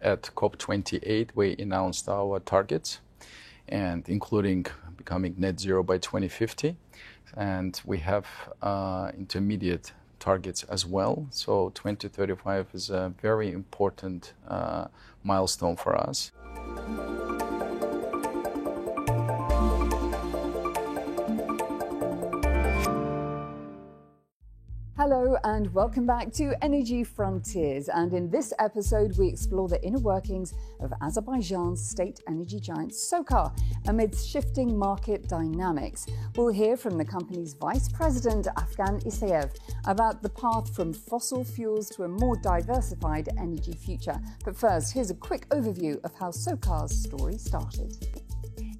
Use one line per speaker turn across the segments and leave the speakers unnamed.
at COP28, we announced our targets, and including becoming net zero by 2050. And we have intermediate targets as well. So 2035 is a very important milestone for us.
Hello and welcome back to Energy Frontiers, and in this episode we explore the inner workings of Azerbaijan's state energy giant SOCAR amidst shifting market dynamics. We'll hear from the company's vice-president Afgan Isayev about the path from fossil fuels to a more diversified energy future. But first, here's a quick overview of how SOCAR's story started.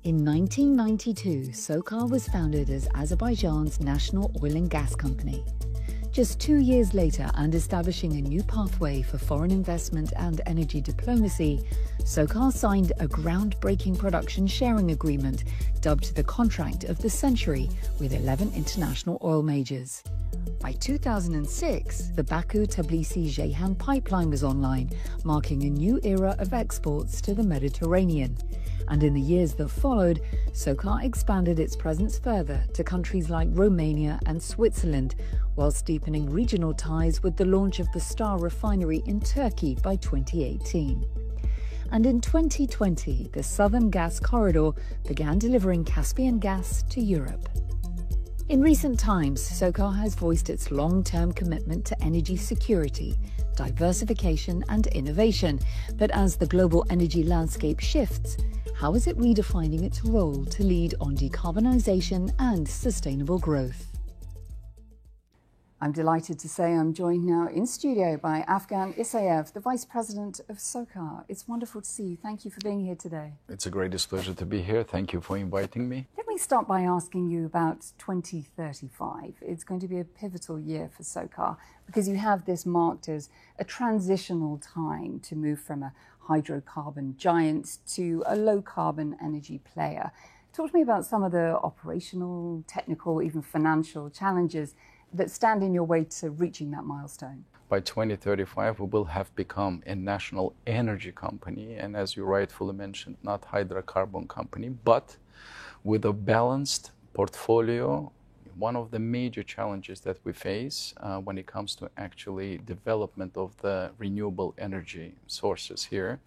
In 1992, SOCAR was founded as Azerbaijan's national oil and gas company. Just 2 years later, and establishing a new pathway for foreign investment and energy diplomacy, SOCAR signed a groundbreaking production sharing agreement dubbed the Contract of the Century with 11 international oil majors. By 2006, the Baku-Tbilisi-Ceyhan pipeline was online, marking a new era of exports to the Mediterranean. And in the years that followed, SOCAR expanded its presence further to countries like Romania and Switzerland, whilst deepening regional ties with the launch of the Star refinery in Turkey by 2018. And in 2020, the Southern Gas Corridor began delivering Caspian gas to Europe. In recent times, SOCAR has voiced its long-term commitment to energy security, diversification and innovation. But as the global energy landscape shifts, how is it redefining its role to lead on decarbonisation and sustainable growth?
I'm delighted to say I'm joined now in studio by Afgan Isayev, the Vice President of SOCAR. It's wonderful to see you. Thank you for being here today.
It's a great pleasure to be here. Thank you for inviting me.
Let me start by asking you about 2035. It's going to be a pivotal year for SOCAR because you have this marked as a transitional time to move from a hydrocarbon giant to a low-carbon energy player. Talk to me about some of the operational, technical, even financial challenges that stand in your way to reaching that milestone.
By 2035, we will have become a national energy company, and as you rightfully mentioned, not hydrocarbon company, but with a balanced portfolio. One of the major challenges that we face when it comes to actually development of the renewable energy sources here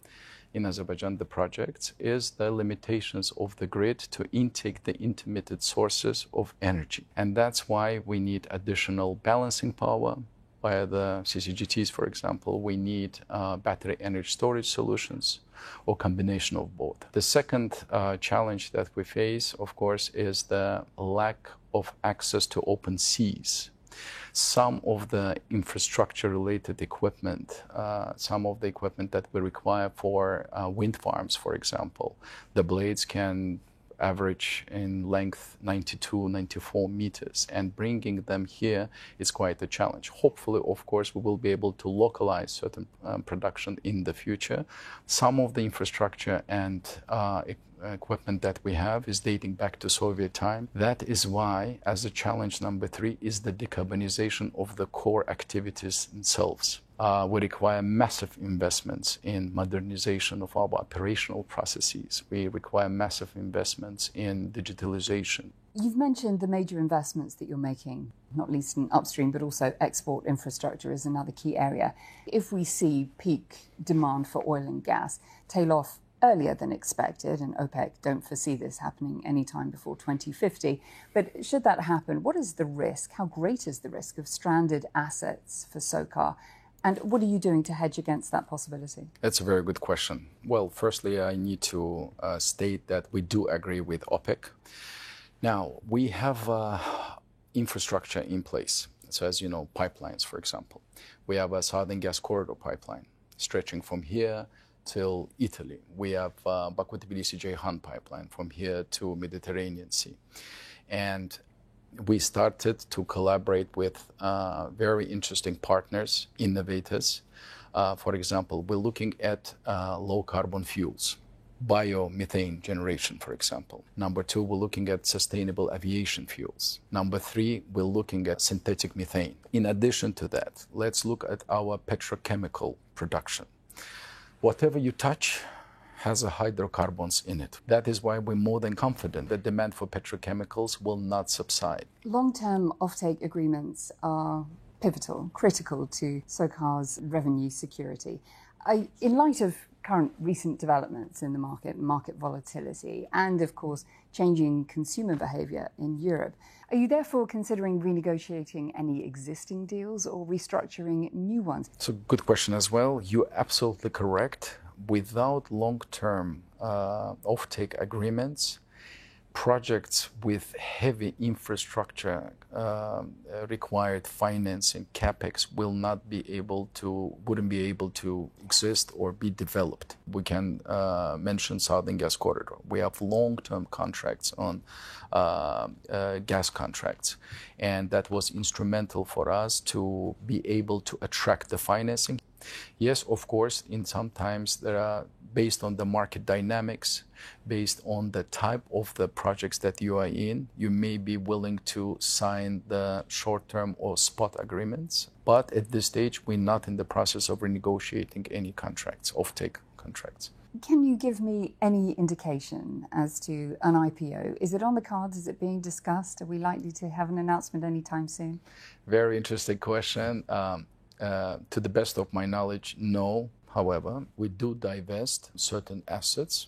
in Azerbaijan, the projects, is the limitations of the grid to intake the intermittent sources of energy. And that's why we need additional balancing power via the CCGTs, for example. We need battery energy storage solutions or combination of both. The second challenge that we face, of course, is the lack of access to open seas. Some of the infrastructure-related equipment, some of the equipment that we require for wind farms, for example, the blades can average in length 92, 94 meters, and bringing them here is quite a challenge. Hopefully, of course, we will be able to localize certain production in the future. Some of the infrastructure and equipment that we have is dating back to Soviet time. That is why, as a challenge number 3, is the decarbonization of the core activities themselves. We require massive investments in modernization of our operational processes. We require massive investments in digitalization.
You've mentioned the major investments that you're making, not least in upstream, but also export infrastructure is another key area. If we see peak demand for oil and gas tail off earlier than expected, and OPEC don't foresee this happening anytime before 2050. But should that happen, what is the risk? How great is the risk of stranded assets for SOCAR? And what are you doing to hedge against that possibility?
That's a very good question. Well, firstly, I need to state that we do agree with OPEC. Now, we have infrastructure in place. So as you know, pipelines, for example. We have a Southern Gas Corridor pipeline stretching from here till Italy. We have Baku-Tbilisi-Ceyhan pipeline from here to Mediterranean Sea. And we started to collaborate with very interesting partners, innovators. For example, we're looking at low carbon fuels, biomethane generation, for example. Number 2, we're looking at sustainable aviation fuels. Number 3, we're looking at synthetic methane. In addition to that, let's look at our petrochemical production. Whatever you touch has hydrocarbons in it. That is why we're more than confident that demand for petrochemicals will not subside.
Long-term offtake agreements are pivotal, critical to SOCAR's revenue security. In light of current recent developments in the market volatility, and of course changing consumer behaviour in Europe, are you therefore considering renegotiating any existing deals or restructuring new ones?
It's a good question as well. You're absolutely correct. Without long-term offtake agreements, projects with heavy infrastructure required financing, capex, wouldn't be able to exist or be developed. We can mention Southern Gas Corridor. We have long-term contracts on gas contracts, and that was instrumental for us to be able to attract the financing. Yes, of course, sometimes there are, based on the market dynamics, based on the type of the projects that you are in, you may be willing to sign the short-term or spot agreements. But at this stage, we're not in the process of renegotiating any contracts, offtake contracts.
Can you give me any indication as to an IPO? Is it on the cards? Is it being discussed? Are we likely to have an announcement anytime soon?
Very interesting question. To the best of my knowledge, no. However, we do divest certain assets.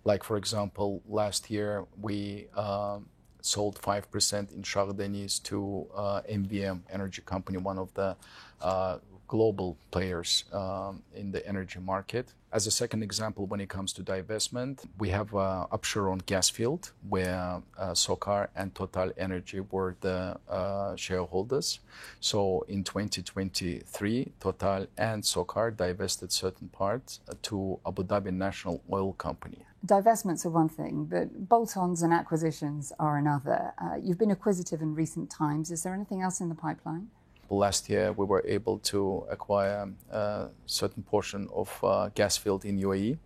Like, for example, last year we sold 5% in Shah Deniz to MVM Energy Company, one of the global players in the energy market. As a second example, when it comes to divestment, we have Absheron gas field where SOCAR and Total Energy were the shareholders. So in 2023, Total and SOCAR divested certain parts to Abu Dhabi National Oil Company.
Divestments are one thing, but bolt-ons and acquisitions are another. You've been acquisitive in recent times. Is there anything else in the pipeline?
Last year, we were able to acquire a certain portion of gas field in UAE.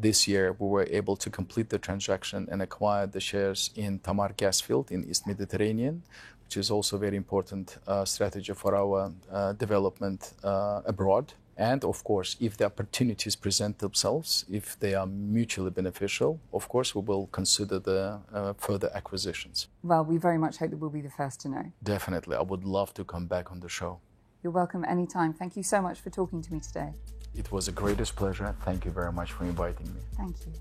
This year, we were able to complete the transaction and acquire the shares in Tamar gas field in East Mediterranean, which is also a very important strategy for our development abroad. And of course, if the opportunities present themselves, if they are mutually beneficial, of course, we will consider the further acquisitions.
Well, we very much hope that we'll be the first to know.
Definitely. I would love to come back on the show.
You're welcome anytime. Thank you so much for talking to me today.
It was the greatest pleasure. Thank you very much for inviting me.
Thank you.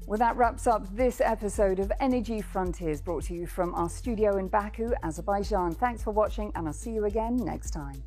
Well, that wraps up this episode of Energy Frontiers, brought to you from our studio in Baku, Azerbaijan. Thanks for watching, and I'll see you again next time.